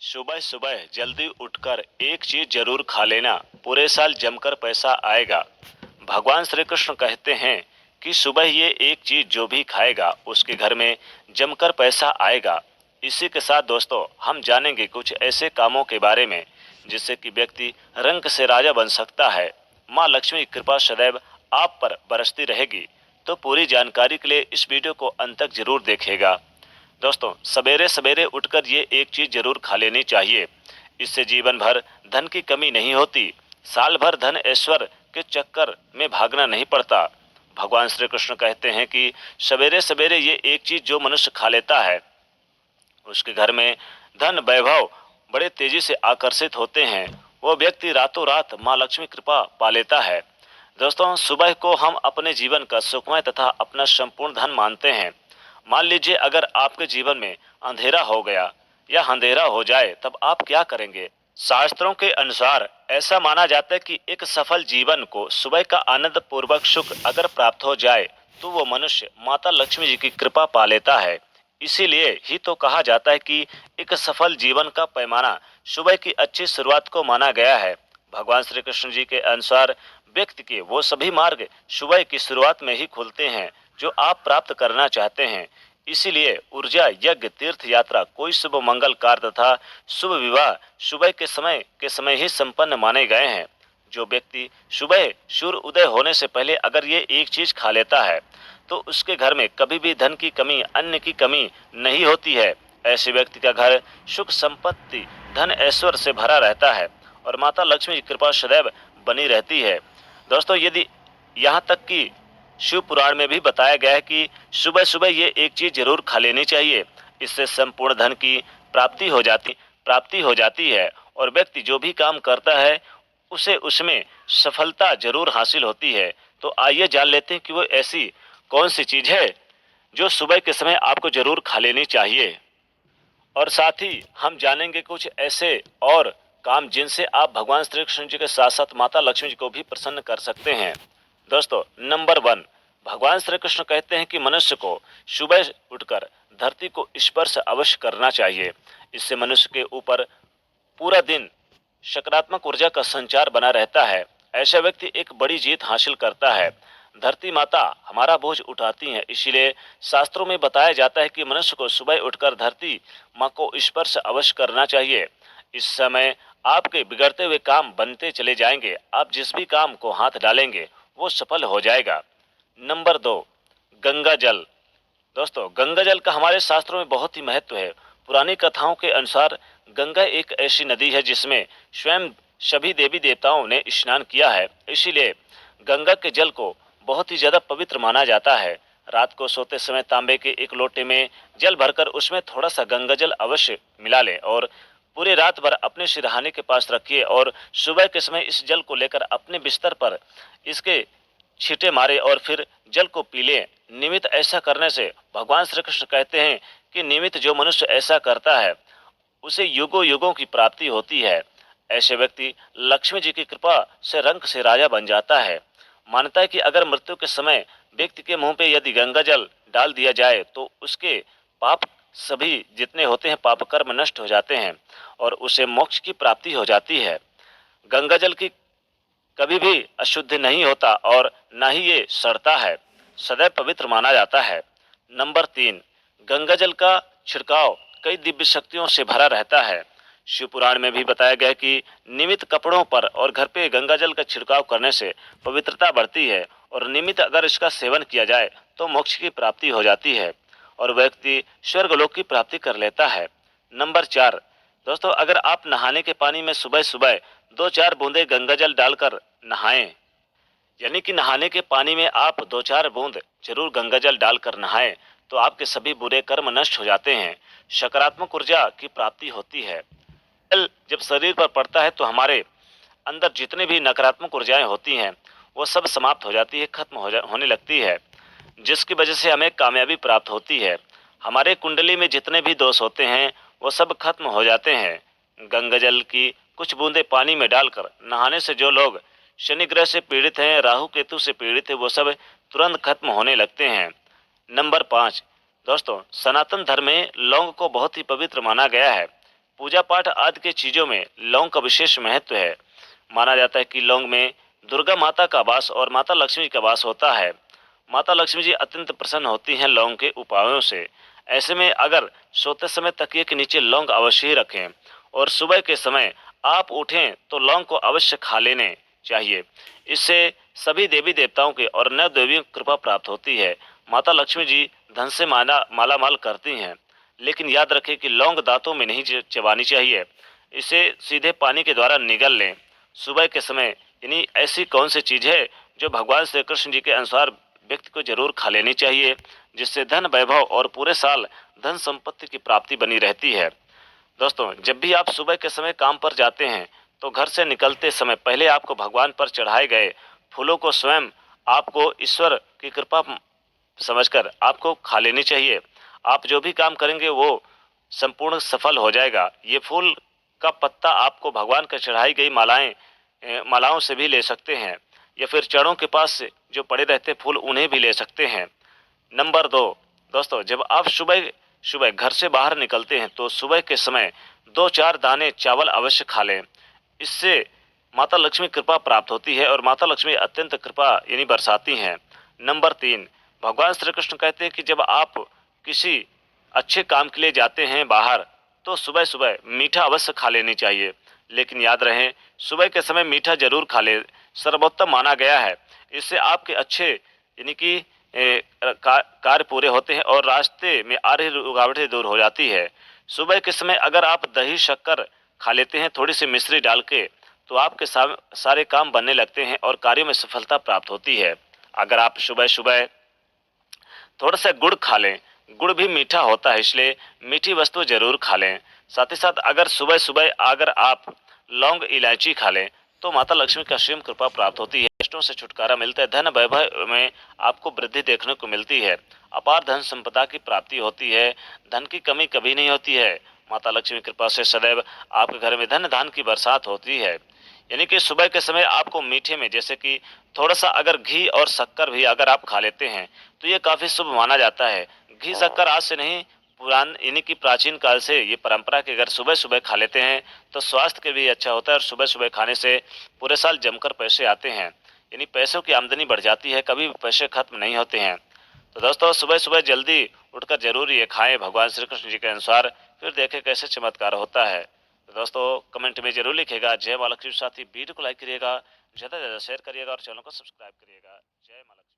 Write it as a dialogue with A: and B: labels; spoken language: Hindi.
A: सुबह सुबह जल्दी उठकर एक चीज जरूर खा लेना, पूरे साल जमकर पैसा आएगा। भगवान श्री कृष्ण कहते हैं कि सुबह ये एक चीज जो भी खाएगा उसके घर में जमकर पैसा आएगा। इसी के साथ दोस्तों हम जानेंगे कुछ ऐसे कामों के बारे में जिससे कि व्यक्ति रंग से राजा बन सकता है। माँ लक्ष्मी की कृपा सदैव आप पर बरसती रहेगी। तो पूरी जानकारी के लिए इस वीडियो को अंत तक जरूर देखिएगा। दोस्तों सवेरे सवेरे उठकर ये एक चीज जरूर खा लेनी चाहिए। इससे जीवन भर धन की कमी नहीं होती। साल भर धन ऐश्वर्य के चक्कर में भागना नहीं पड़ता। भगवान श्री कृष्ण कहते हैं कि सवेरे सवेरे ये एक चीज जो मनुष्य खा लेता है उसके घर में धन वैभव बड़े तेजी से आकर्षित होते हैं। वो व्यक्ति रातों रात माँ लक्ष्मी कृपा पा लेता है। दोस्तों सुबह को हम अपने जीवन का सुखमय तथा अपना संपूर्ण धन मानते हैं। मान लीजिए अगर आपके जीवन में अंधेरा हो गया या अंधेरा हो जाए तब आप क्या करेंगे। शास्त्रों के अनुसार ऐसा माना जाता है कि एक सफल जीवन को सुबह का आनंद पूर्वक सुख अगर प्राप्त हो जाए तो वो मनुष्य माता लक्ष्मी जी की कृपा पा लेता है। इसीलिए ही तो कहा जाता है कि एक सफल जीवन का पैमाना सुबह की अच्छी शुरुआत को माना गया है। भगवान श्री कृष्ण जी के अनुसार व्यक्ति के वो सभी मार्ग सुबह की शुरुआत में ही खुलते हैं जो आप प्राप्त करना चाहते हैं। इसीलिए ऊर्जा यज्ञ तीर्थ यात्रा कोई शुभ मंगल कार्य तथा शुभ विवाह सुबह के समय ही संपन्न माने गए हैं। जो व्यक्ति सुबह सूर्य उदय होने से पहले अगर ये एक चीज खा लेता है तो उसके घर में कभी भी धन की कमी अन्न की कमी नहीं होती है। ऐसे व्यक्ति का घर सुख संपत्ति धन ऐश्वर्य से भरा रहता है और माता लक्ष्मी की कृपा सदैव बनी रहती है। दोस्तों यदि यहाँ तक कि शिव पुराण में भी बताया गया है कि सुबह सुबह ये एक चीज जरूर खा लेनी चाहिए। इससे संपूर्ण धन की प्राप्ति हो जाती है और व्यक्ति जो भी काम करता है उसे उसमें सफलता जरूर हासिल होती है। तो आइए जान लेते हैं कि वो ऐसी कौन सी चीज है जो सुबह के समय आपको जरूर खा लेनी चाहिए। और साथ ही हम जानेंगे कुछ ऐसे और काम जिनसे आप भगवान श्री कृष्ण जी के साथ साथ माता लक्ष्मी जी को भी प्रसन्न कर सकते हैं। दोस्तों नंबर 1, भगवान श्री कृष्ण कहते हैं कि मनुष्य को सुबह उठकर धरती को स्पर्श अवश्य करना चाहिए। इससे मनुष्य के ऊपर पूरा दिन सकारात्मक ऊर्जा का संचार बना रहता है। ऐसा व्यक्ति एक बड़ी जीत हासिल करता है। धरती माता हमारा बोझ उठाती हैं, इसीलिए शास्त्रों में बताया जाता है कि मनुष्य को सुबह उठकर धरती माँ को स्पर्श अवश्य करना चाहिए। इस समय आपके बिगड़ते हुए काम बनते चले जाएंगे। आप जिस भी काम को हाथ डालेंगे वो सफल हो जाएगा। नंबर 2, गंगा जल। दोस्तों गंगा जल का हमारे शास्त्रों में बहुत ही महत्व है। पुरानी कथाओं के अनुसार गंगा एक ऐसी नदी है जिसमें स्वयं सभी देवी देवताओं ने स्नान किया है। इसीलिए गंगा के जल को बहुत ही ज्यादा पवित्र माना जाता है। रात को सोते समय तांबे के एक लोटे में जल भरकर उसमें थोड़ा सा गंगा जल अवश्य मिला लें और पूरे रात भर अपने सिरहाने के पास रखिए और सुबह के समय इस जल को लेकर अपने बिस्तर पर इसके छींटे मारे और फिर जल को पी ले। नियमित ऐसा करने से भगवान श्री कृष्ण कहते हैं कि नियमित जो मनुष्य ऐसा करता है उसे युगों युगों की प्राप्ति होती है। ऐसे व्यक्ति लक्ष्मी जी की कृपा से रंग से राजा बन जाता है। मानता है कि अगर मृत्यु के समय व्यक्ति के मुंह पे यदि गंगा जल डाल दिया जाए तो उसके पाप सभी जितने होते हैं पाप कर्म नष्ट हो जाते हैं और उसे मोक्ष की प्राप्ति हो जाती है। गंगा जल की कभी भी अशुद्ध नहीं होता और न ही ये सड़ता है, सदैव पवित्र माना जाता है। नंबर 3, गंगा जल का छिड़काव कई दिव्य शक्तियों से भरा रहता है। शिव पुराण में भी बताया गया है कि नियमित कपड़ों पर और घर पे गंगा जल का छिड़काव करने से पवित्रता बढ़ती है और नियमित अगर इसका सेवन किया जाए तो मोक्ष की प्राप्ति हो जाती है और व्यक्ति स्वर्गलोक की प्राप्ति कर लेता है। नंबर 4, दोस्तों अगर आप नहाने के पानी में सुबह सुबह 2-4 बूंदे गंगा जल डालकर नहाएं, यानी कि नहाने के पानी में आप 2-4 बूंद जरूर गंगा जल डालकर नहाएं तो आपके सभी बुरे कर्म नष्ट हो जाते हैं, सकारात्मक ऊर्जा की प्राप्ति होती है। जल जब शरीर पर पड़ता है तो हमारे अंदर जितने भी नकारात्मक ऊर्जाएं होती हैं वो सब समाप्त हो जाती है, खत्म होने लगती है, जिसकी वजह से हमें कामयाबी प्राप्त होती है। हमारे कुंडली में जितने भी दोष होते हैं वो सब खत्म हो जाते हैं। गंगा जल की कुछ बूंदे पानी में डालकर नहाने से जो लोग शनि ग्रह से पीड़ित हैं, राहु केतु से पीड़ित है, वो सब तुरंत खत्म होने लगते हैं। नंबर 5, दोस्तों सनातन धर्म में लौंग को बहुत ही पवित्र माना गया है। पूजा पाठ आदि की चीजों में लौंग का विशेष महत्व है। माना जाता है कि लौंग में दुर्गा माता का वास और माता लक्ष्मी का वास होता है। माता लक्ष्मी जी अत्यंत प्रसन्न होती हैं लौंग के उपायों से। ऐसे में अगर सोते समय तकिए के नीचे लौंग अवश्य ही रखें और सुबह के समय आप उठें तो लौंग को अवश्य खा लेने चाहिए। इससे सभी देवी देवताओं के और नव देवियों की कृपा प्राप्त होती है। माता लक्ष्मी जी धन से मालामाल करती हैं। लेकिन याद रखें कि लौंग दांतों में नहीं चबानी चाहिए, इसे सीधे पानी के द्वारा निगल लें। सुबह के समय यानी ऐसी कौन सी चीज है जो भगवान श्री कृष्ण जी के अनुसार व्यक्ति को जरूर खा लेनी चाहिए, जिससे धन वैभव और पूरे साल धन संपत्ति की प्राप्ति बनी रहती है। दोस्तों, जब भी आप सुबह के समय काम पर जाते हैं तो घर से निकलते समय पहले आपको भगवान पर चढ़ाए गए फूलों को स्वयं आपको ईश्वर की कृपा समझकर आपको खा लेनी चाहिए। आप जो भी काम करेंगे वो संपूर्ण सफल हो जाएगा। ये फूल का पत्ता आपको भगवान को चढ़ाई गई मालाओं से भी ले सकते हैं, या फिर चरणों के पास से जो पड़े रहते फूल उन्हें भी ले सकते हैं। नंबर 2, दोस्तों, जब आप सुबह सुबह घर से बाहर निकलते हैं तो सुबह के समय 2-4 दाने चावल अवश्य खा लें। इससे माता लक्ष्मी कृपा प्राप्त होती है और माता लक्ष्मी अत्यंत कृपा यानी बरसाती हैं। नंबर 3, भगवान श्री कृष्ण कहते हैं कि जब आप किसी अच्छे काम के लिए जाते हैं बाहर तो सुबह सुबह मीठा अवश्य खा लेनी चाहिए। लेकिन याद रहे, सुबह के समय मीठा जरूर खा ले, सर्वोत्तम माना गया है। इससे आपके अच्छे यानी कि कार्य पूरे होते हैं और रास्ते में आ रही रुकावटें दूर हो जाती है। सुबह के समय अगर आप दही शक्कर खा लेते हैं थोड़ी सी मिश्री डाल के, तो आपके सारे काम बनने लगते हैं और कार्यों में सफलता प्राप्त होती है। अगर आप सुबह सुबह थोड़ा सा गुड़ खा लें, गुड़ भी मीठा होता है, इसलिए मीठी वस्तु जरूर खा लें। साथ ही साथ अगर सुबह सुबह अगर आप लौंग इलायची खा लें तो माता लक्ष्मी का असीम कृपा प्राप्त होती है, कष्टों से छुटकारा मिलता है, धन वैभव में आपको वृद्धि देखने को मिलती है, अपार धन संपदा की प्राप्ति होती है, धन की कमी कभी नहीं होती है। माता लक्ष्मी की कृपा से सदैव आपके घर में धन धान की बरसात होती है। यानी कि सुबह के समय आपको मीठे में जैसे कि थोड़ा सा अगर घी और शक्कर भी अगर आप खा लेते हैं तो ये काफी शुभ माना जाता है। घी शक्कर आज से नहीं, पुरान यानी कि प्राचीन काल से ये परंपरा के अगर सुबह सुबह खा लेते हैं तो स्वास्थ्य के भी अच्छा होता है और सुबह सुबह खाने से पूरे साल जमकर पैसे आते हैं, यानी पैसों की आमदनी बढ़ जाती है, कभी भी पैसे खत्म नहीं होते हैं। तो दोस्तों, सुबह सुबह जल्दी उठकर जरूर ये खाएं भगवान श्री कृष्ण जी के अनुसार, फिर देखें कैसे चमत्कार होता है। तो दोस्तों, कमेंट में जरूर लिखिएगा जय माँ लक्ष्मी। साथ ही वीडियो को लाइक करिएगा, ज़्यादा से ज़्यादा शेयर करिएगा और चैनल को सब्सक्राइब करिएगा। जय माँ लक्ष्मी।